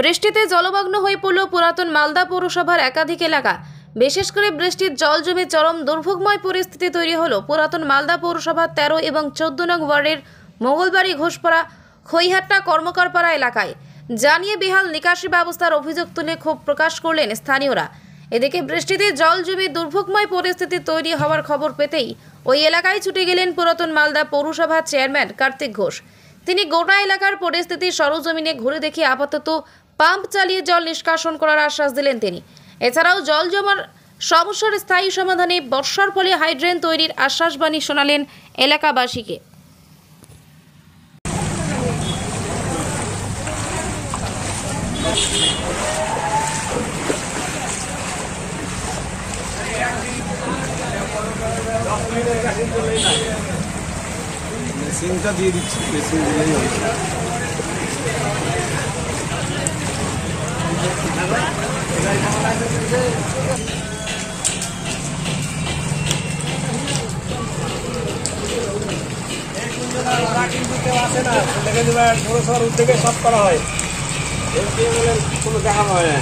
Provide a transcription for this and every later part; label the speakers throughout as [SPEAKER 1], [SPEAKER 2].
[SPEAKER 1] বৃষ্টিতে জলমগ্ন হয়ে পড়ল পুরাতন মালদা পৌরসভার একাধিক এলাকা। বিশেষ করে বৃষ্টির জল জমে চরম দুর্ভোগময় পরিস্থিতি তৈরি হলো পুরাতন মালদা পৌরসভার 13 এবং 14 নং ওয়ার্ডের মঙ্গলবাড়ি ঘোষপাড়া খৈহাট্টা কর্মকারপাড়া এলাকায়। জানিয়ে বেহাল নিকাশি ব্যবস্থার অভিযোগ তুলে ক্ষোভ প্রকাশ করলেন স্থানীয়রা। এদিকে বৃষ্টিতে জল জমে দুর্ভোগময় পরিস্থিতি তৈরি হওয়ার খবর পেতেই ওই এলাকায় ছুটে গেলেন পুরাতন মালদা পৌরসভার চেয়ারম্যান কার্তিক ঘোষ। তিনি গোটা এলাকার পরিস্থিতি সরজমিনে ঘুরে দেখে আপাতত পাম্প চালিয়ে জল নিষ্কাশন করার আশ্বাস দিলেন তিনি। এছাড়াও জল জমার সমস্যার স্থায়ী সমাধানে বর্ষার ফলে হাইড্রেন তৈরির আশ্বাসবাণী শোনালেন এলাকাবাসীকে।
[SPEAKER 2] মেশিনটা দিয়ে দিচ্ছি, মেশিন দিলেই হয়েছে। পৌরসভার উদ্যোগে সব করা হয়, কোনো দেখা হয় না।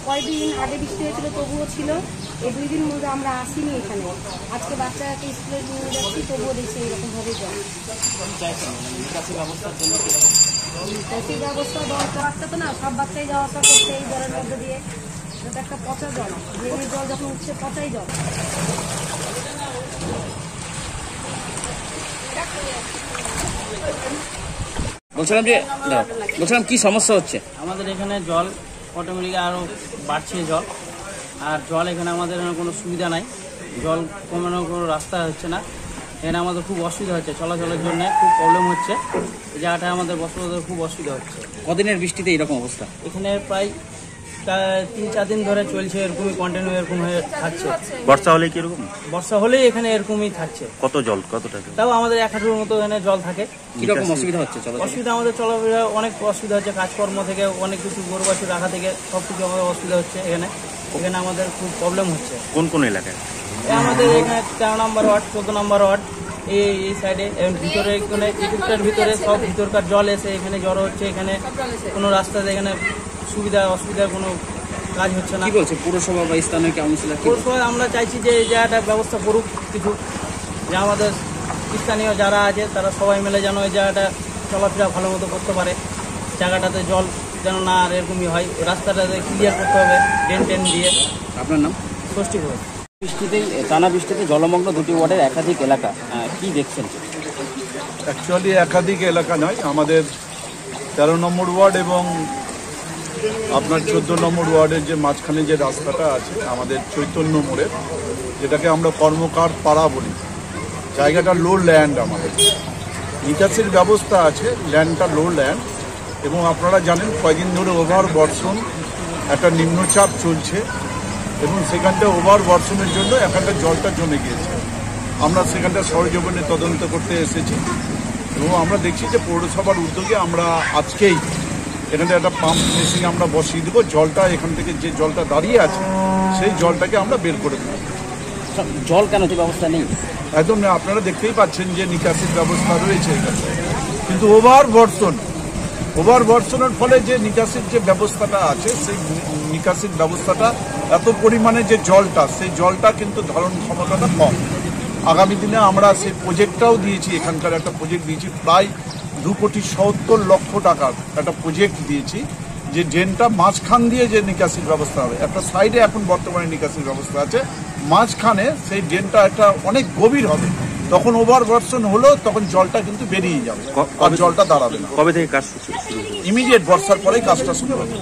[SPEAKER 3] কয়েকদিন আগে বৃষ্টি হয়েছিল, তবুও ছিল। এই 2 দিন মধ্যে আমরা আসিনি এখানে। আজকে বাচ্চাকে স্কুলে নিয়ে যাচ্ছি, তবুও দেখছি এরকমভাবে জল। নিকাশি ব্যবস্থা বাচ্চা তো না, সব বাচ্চাই যাওয়া আসা করছে এই জলের মধ্যে দিয়ে। এটা একটা পচা জল, ড্রেনের জল যখন উঠছে পচাই জল।
[SPEAKER 4] বলছিলাম কি সমস্যা হচ্ছে
[SPEAKER 5] আমাদের এখানে? জল অটোমেটিক আরও বাড়ছে জল, আর জল এখানে আমাদের কোনো সুবিধা নাই। জল কমানোর কোনো রাস্তা হচ্ছে না। এখানে আমাদের খুব অসুবিধা হচ্ছে, চলাচলের জন্য খুব প্রবলেম হচ্ছে। এই জায়গাটায় আমাদের বসবাসের খুব অসুবিধা হচ্ছে।
[SPEAKER 4] কদিনের বৃষ্টিতে এরকম অবস্থা?
[SPEAKER 5] এখানে প্রায় 3-4 দিন ধরে চলছে, এরকমই কন্টিনিউ এরকম হয়ে থাকছে।
[SPEAKER 4] বর্ষা হলে কি এরকম?
[SPEAKER 5] বর্ষা হলেই এখানে এরকমই থাকছে।
[SPEAKER 4] কত জল, কতটা?
[SPEAKER 5] তাও আমাদের 1 হাঁটুর মতো এখানে জল থাকে।
[SPEAKER 4] কিরকম অসুবিধা হচ্ছে?
[SPEAKER 5] অসুবিধা আমাদের চলাফেরা অনেক অসুবিধা হচ্ছে, কাজকর্ম থেকে অনেক কিছু গরু বাছুর রাখা থেকে সব কিছু আমাদের অসুবিধা হচ্ছে। এখানে আমাদের খুব প্রবলেম হচ্ছে।
[SPEAKER 4] কোন কোন এলাকায়?
[SPEAKER 5] আমাদের এখানে 13 নম্বর ওয়ার্ড, 14 নম্বর ওয়ার্ড, এই সাইডে ভিতরে একটুটার ভিতরে সব ভিতরকার জল এসে এখানে জড়ো হচ্ছে। এখানে কোনো রাস্তাতে এখানে সুবিধা অসুবিধার কোনো কাজ হচ্ছে না।
[SPEAKER 4] কি বলছে পুরসভা বা স্থানীয় কাউন্সিলর?
[SPEAKER 5] পুরসভা আমরা চাইছি যে এই জায়গাটা ব্যবস্থা করুক কিছু, যে আমাদের স্থানীয় যারা আছে তারা সবাই মিলে যেন এই জায়গাটা চলাফেরা ভালো মতো করতে পারে। জায়গাটাতে জল যেন না আর এরকমই হয়। রাস্তাটাতে ক্লিয়ার করতে হবে ড্রেন দিয়ে।
[SPEAKER 4] আপনার নাম?
[SPEAKER 5] ষষ্ঠী ঘোষ।
[SPEAKER 4] টানা বৃষ্টিতে জলমগ্ন 2টি ওয়ার্ডের একাধিক এলাকা, কি দেখছেন?
[SPEAKER 2] অ্যাকচুয়ালি একাধিক এলাকা নয়, আমাদের 13 নম্বর ওয়ার্ড এবং আপনার 14 নম্বর ওয়ার্ডের যে মাঝখানে যে রাস্তাটা আছে আমাদের চৈতন্য মোড়ের, যেটাকে আমরা কর্মকার পাড়া বলি, জায়গাটা লো ল্যান্ড। আমাদের নিকাশির ব্যবস্থা আছে, ল্যান্ডটা লো ল্যান্ড। এবং আপনারা জানেন কয়েকদিন ধরে ওভার বর্ষণ, একটা নিম্নচাপ চলছে এবং সেখানটা ওভার বর্ষণের জন্য এখানটা জলটা জমে গিয়েছে। আমরা সেখানটা সরজমিনে তদন্ত করতে এসেছি এবং আমরা দেখছি যে পৌরসভার উদ্যোগে আমরা আজকেই এখানে একটা পাম্প মেশিন আমরা বসিয়ে দেবো। জলটা এখান থেকে যে জলটা দাঁড়িয়ে আছে সেই জলটাকে আমরা বের করে দেবো।
[SPEAKER 4] জল কেন ব্যবস্থা নেই?
[SPEAKER 2] একদম না, আপনারা দেখতেই পাচ্ছেন যে নিকাশির ব্যবস্থা রয়েছে এখানে, কিন্তু ওভার বর্ষণের ফলে যে নিকাশির যে ব্যবস্থাটা আছে সেই নিকাশির ব্যবস্থাটা এত পরিমাণে যে জলটা, সেই জলটা কিন্তু ধারণ ক্ষমতাটা কম। আগামী দিনে আমরা সেই প্রজেক্টটাও দিয়েছি, এখানকার একটা প্রজেক্ট দিয়েছি, প্রায় 2,70,00,000 টাকার একটা প্রজেক্ট দিয়েছি, যে ড্রেনটা মাঝখান দিয়ে যে নিকাশির ব্যবস্থা হবে। একটা সাইডে এখন বর্তমানে নিকাশির ব্যবস্থা আছে, মাঝখানে সেই ড্রেনটা একটা অনেক গভীর হবে, তখন ওভারভার্সন হলো, তখন জলটা কিন্তু বেরিয়ে যাবে আর জলটা দাঁড়াবে না।
[SPEAKER 6] কবে থেকে কাজ শুরু হলো?
[SPEAKER 2] ইমিডিয়েট বর্ষার পরেই কাজটা শুরু হবে।